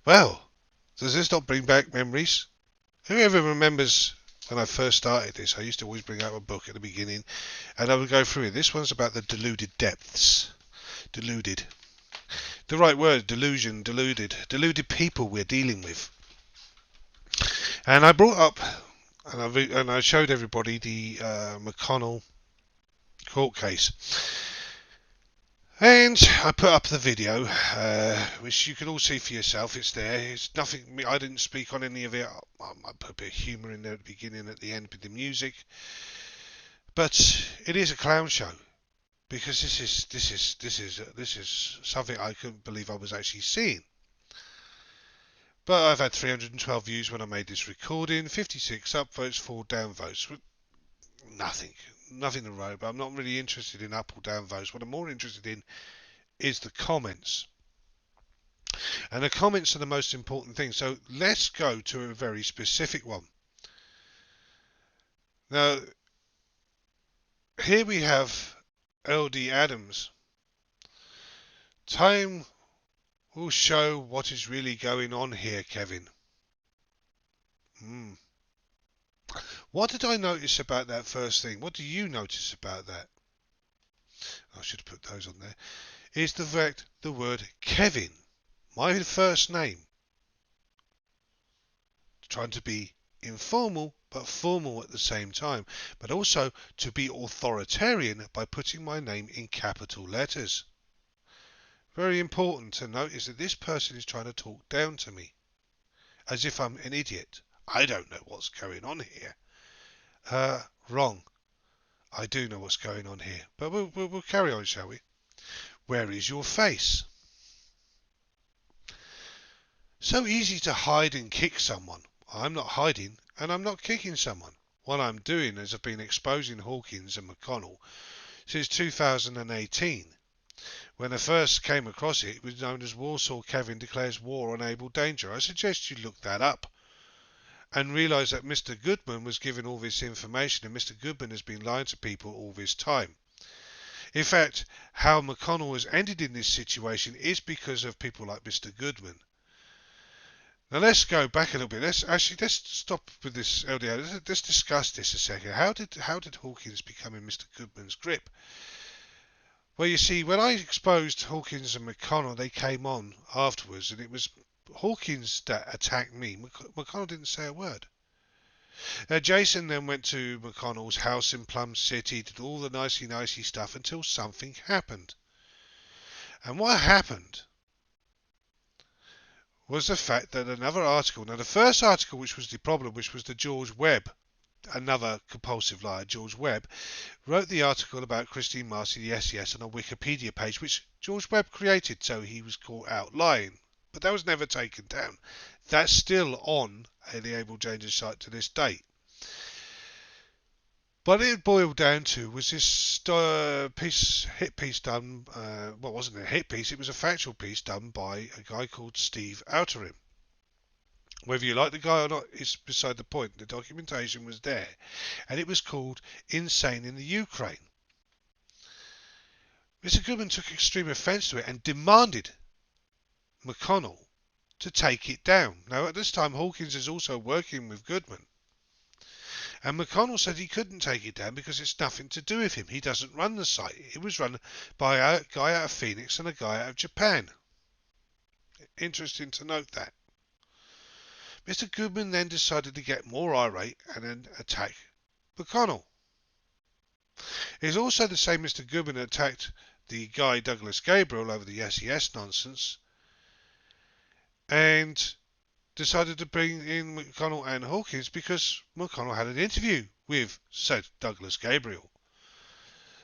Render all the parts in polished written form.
Well, does this not bring back memories? Whoever remembers when I first started this, I used to always bring out a book at the beginning and I would go through it. This one's about the deluded depths. Deluded. The right word, delusion, deluded. Deluded people we're dealing with. And I brought up and I showed everybody the McConnell court case. And I put up the video, which you can all see for yourself. It's there. It's nothing. I didn't speak on any of it. I put a bit of humour in there at the beginning, and at the end with the music. But it is a clown show because this is something I couldn't believe I was actually seeing. But I've had 312 views when I made this recording, 56 upvotes, 4 downvotes. Nothing to write about. I'm not really interested in up or down votes. What I'm more interested in is the comments. And the comments are the most important thing. So let's go to a very specific one. Now, here we have LD Adams. Time will show what is really going on here, Kevin. What did I notice about that first thing? What do you notice about that? I should have put those on there. Is the fact the word Kevin, my first name, trying to be informal but formal at the same time, but also to be authoritarian by putting my name in capital letters. Very important to notice that this person is trying to talk down to me, as if I'm an idiot. I don't know what's going on here. Wrong. I do know what's going on here, but we'll carry on, shall we? Where is your face? So easy to hide and kick someone. I'm not hiding, and I'm not kicking someone. What I'm doing is I've been exposing Hawkins and McConnell since 2018. When I first came across it, it was known as Warsaw Kevin declares war on Abel Danger. I suggest you look that up and realise that Mr. Goodman was given all this information, and Mr. Goodman has been lying to people all this time. In fact, how McConnell has ended in this situation is because of people like Mr. Goodman. Now let's go back a little bit. Let's stop with this LDR. Let's discuss this a second. How did Hawkins become in Mr. Goodman's grip? Well, you see, when I exposed Hawkins and McConnell, they came on afterwards, and it was Hawkins that attacked me. McConnell didn't say a word. Jason then went to McConnell's house in Plum City, did all the nicey stuff until something happened. And what happened was the fact that another article, now the first article which was the problem, which was the George Webb, another compulsive liar, George Webb, wrote the article about Christine Marcy, the SES, on a Wikipedia page, which George Webb created, so he was caught out lying. But that was never taken down. That's still on the Abel Danger site to this date. But it boiled down to was this hit piece done, well, it wasn't a hit piece, it was a factual piece done by a guy called Steve Outerim. Whether you like the guy or not is beside the point. The documentation was there, and it was called Insane in the Ukraine. Mr. Goodman took extreme offence to it and demanded McConnell to take it down. Now, at this time, Hawkins is also working with Goodman. And McConnell said he couldn't take it down because it's nothing to do with him. He doesn't run the site. It was run by a guy out of Phoenix and a guy out of Japan. Interesting to note that. Mr. Goodman then decided to get more irate and then attack McConnell. It is also the same Mr. Goodman attacked the guy Douglas Gabriel over the SES nonsense and decided to bring in McConnell and Hawkins because McConnell had an interview with said Douglas Gabriel.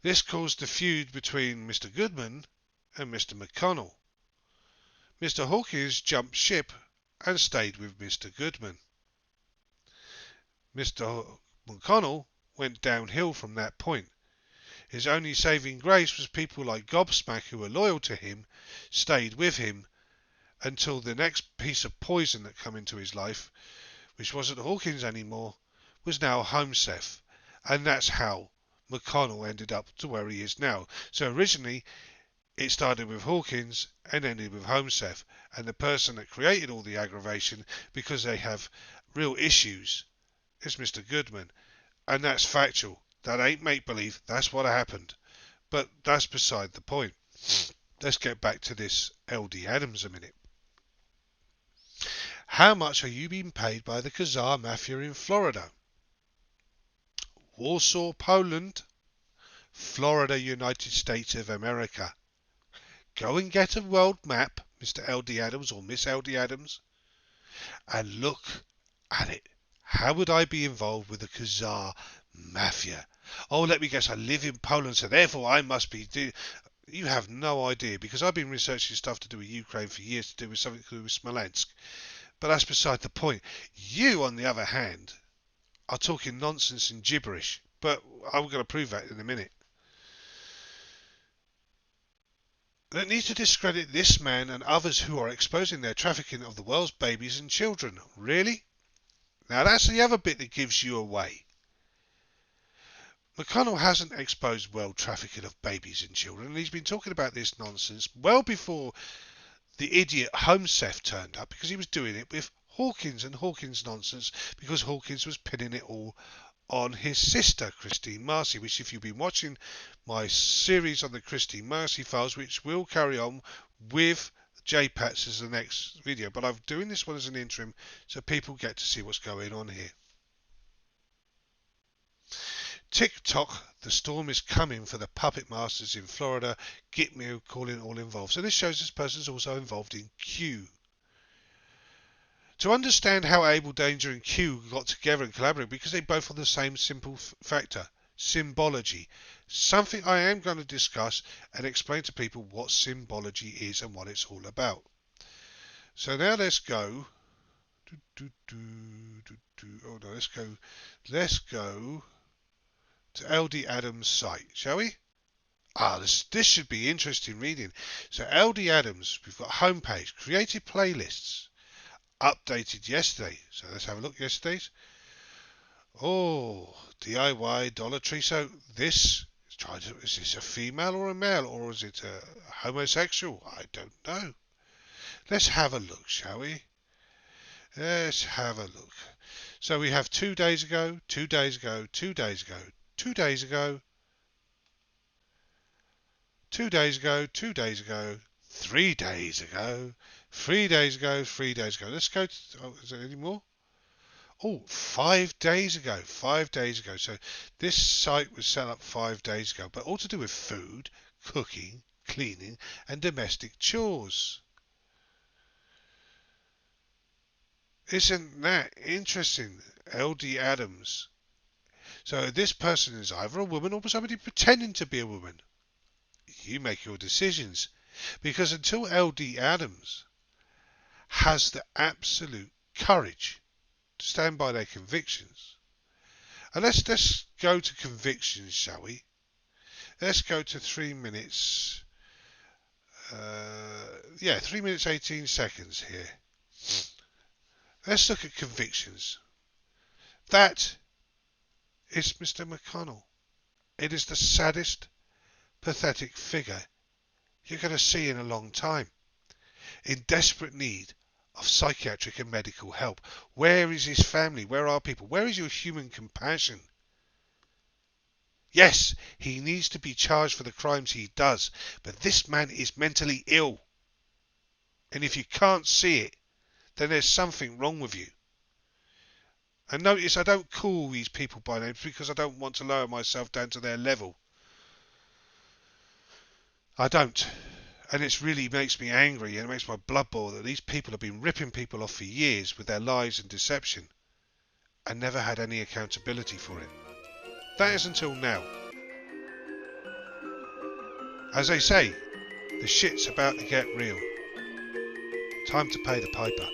This caused the feud between Mr. Goodman and Mr. McConnell. Mr. Hawkins jumped ship and stayed with Mr. Goodman. Mr. McConnell went downhill from that point. His only saving grace was people like Gobsmack, who were loyal to him, stayed with him until the next piece of poison that came into his life, which wasn't Hawkins anymore, was now Homseth. And that's how McConnell ended up to where he is now. So originally, It started with Hawkins and ended with HomeSafe, and the person that created all the aggravation, because they have real issues, is Mr. Goodman. And that's factual. That ain't make-believe. That's what happened. But that's beside the point. Let's get back to this LD Adams a minute. How much are you being paid by the Khazar Mafia in Florida? Warsaw, Poland. Florida, United States of America. Go and get a world map, Mr. LD Adams or Miss LD Adams, and look at it. How would I be involved with the Khazar Mafia? Oh, let me guess, I live in Poland, so therefore I must be... You have no idea, because I've been researching stuff to do with Ukraine for years, to do with something to do with Smolensk. But that's beside the point. You, on the other hand, are talking nonsense and gibberish. But I'm going to prove that in a minute. That needs to discredit this man and others who are exposing their trafficking of the world's babies and children. Really? Now that's the other bit that gives you away. McConnell hasn't exposed world trafficking of babies and children, and he's been talking about this nonsense well before the idiot HomeSafe turned up, because he was doing it with Hawkins and Hawkins nonsense, because Hawkins was pinning it all on his sister Christine Marcy, which, if you've been watching my series on the Christine Marcy files, which will carry on with JPATS as the next video, but I'm doing this one as an interim so people get to see what's going on here. TikTok, the storm is coming for the puppet masters in Florida. Gitmo calling all involved. So this shows this person is also involved in Q. To understand how Able Danger and Q got together and collaborated, because they both have the same simple factor, symbology. Something I am going to discuss and explain to people what symbology is and what it's all about. So now let's go. Oh no, let's go to LD Adams' site, shall we? This should be interesting reading. So LD Adams, we've got homepage, created playlists, updated yesterday. So let's have a look yesterday's. Oh, DIY, Dollar Tree. So this is this a female or a male, or is it a homosexual? I don't know. Let's have a look, shall we? Let's have a look. So we have 2 days ago, 2 days ago, 2 days ago, 2 days ago, 2 days ago, 2 days ago, 3 days ago, 3 days ago, 3 days ago. Let's go to, is there any more? Oh, 5 days ago, 5 days ago. So this site was set up 5 days ago, but all to do with food, cooking, cleaning, and domestic chores. Isn't that interesting? LD Adams. So this person is either a woman or somebody pretending to be a woman. You make your decisions. Because until LD Adams has the absolute courage to stand by their convictions. And let's go to convictions, shall we? Let's go to 3 minutes. 3 minutes 18 seconds here. Let's look at convictions. That is Mr. McConnell. It is the saddest, pathetic figure you're going to see in a long time. In desperate need of psychiatric and medical help. Where is his family? Where are people? Where is your human compassion? Yes, he needs to be charged for the crimes he does, but this man is mentally ill. And if you can't see it, then there's something wrong with you. And notice I don't call these people by names because I don't want to lower myself down to their level. I don't. And it really makes me angry and it makes my blood boil that these people have been ripping people off for years with their lies and deception and never had any accountability for it. That is until now. As they say, the shit's about to get real. Time to pay the piper.